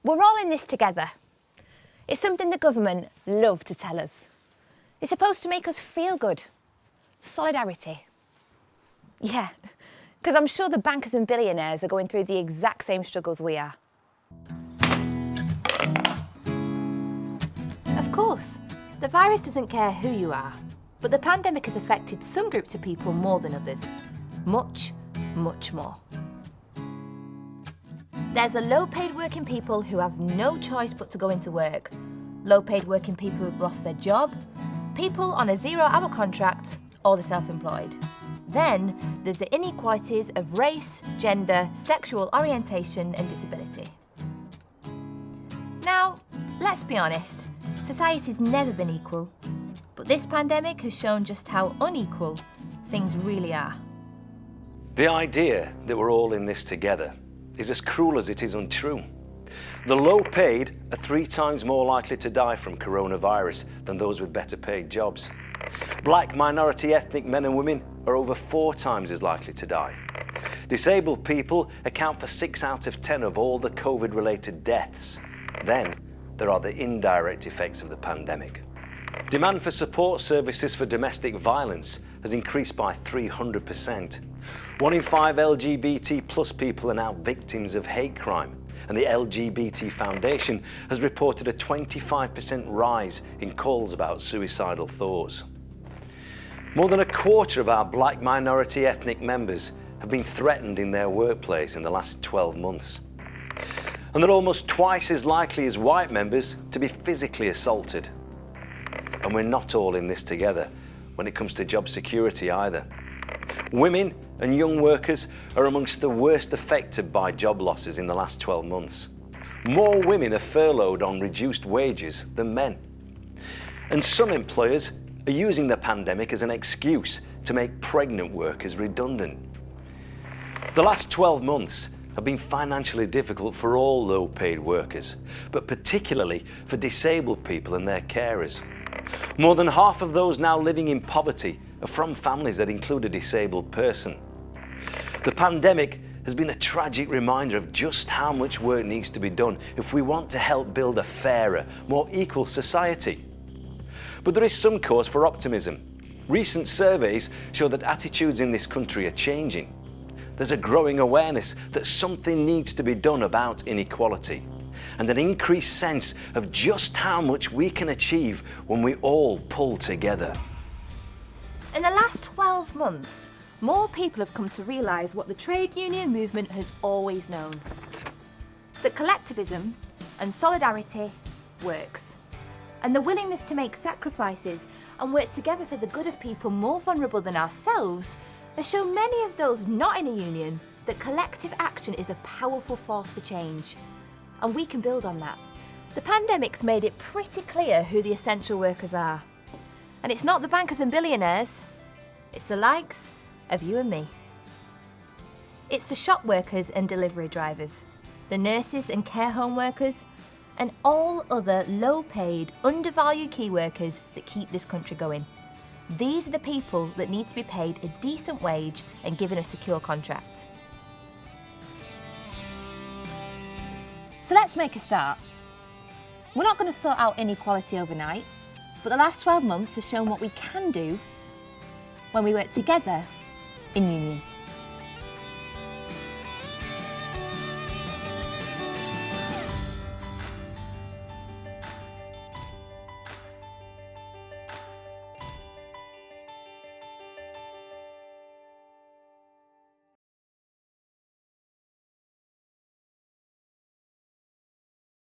We're all in this together. It's something the government love to tell us. It's supposed to make us feel good. Solidarity. Yeah, because I'm sure the bankers and billionaires are going through the exact same struggles we are. Of course, the virus doesn't care who you are, but the pandemic has affected some groups of people more than others. Much, much more. There's the low-paid working people who have no choice but to go into work, low-paid working people who've lost their job, people on a 0-hour contract, or the self-employed. Then there's the inequalities of race, gender, sexual orientation and disability. Now, let's be honest, society's never been equal, but this pandemic has shown just how unequal things really are. The idea that we're all in this together is as cruel as it is untrue. The low-paid are 3 times more likely to die from coronavirus than those with better paid jobs. Black minority ethnic men and women are over 4 times as likely to die. Disabled people account for 6 out of 10 of all the COVID-related deaths. Then there are the indirect effects of the pandemic. Demand for support services for domestic violence has increased by 300%. 1 in 5 LGBT plus people are now victims of hate crime, and the LGBT Foundation has reported a 25% rise in calls about suicidal thoughts. More than a quarter of our black minority ethnic members have been threatened in their workplace in the last 12 months. And they're almost twice as likely as white members to be physically assaulted. And we're not all in this together when it comes to job security either. Women and young workers are amongst the worst affected by job losses in the last 12 months. More women are furloughed on reduced wages than men. And some employers are using the pandemic as an excuse to make pregnant workers redundant. The last 12 months have been financially difficult for all low-paid workers, but particularly for disabled people and their carers. More than half of those now living in poverty are from families that include a disabled person. The pandemic has been a tragic reminder of just how much work needs to be done if we want to help build a fairer, more equal society. But there is some cause for optimism. Recent surveys show that attitudes in this country are changing. There's a growing awareness that something needs to be done about inequality, and an increased sense of just how much we can achieve when we all pull together. In the last 12 months, more people have come to realise what the trade union movement has always known. That collectivism and solidarity works. And the willingness to make sacrifices and work together for the good of people more vulnerable than ourselves has shown many of those not in a union that collective action is a powerful force for change. And we can build on that. The pandemic's made it pretty clear who the essential workers are. And it's not the bankers and billionaires, it's the likes of you and me. It's the shop workers and delivery drivers, the nurses and care home workers, and all other low-paid, undervalued key workers that keep this country going. These are the people that need to be paid a decent wage and given a secure contract. So let's make a start. We're not going to sort out inequality overnight, but the last 12 months has shown what we can do when we work together in union.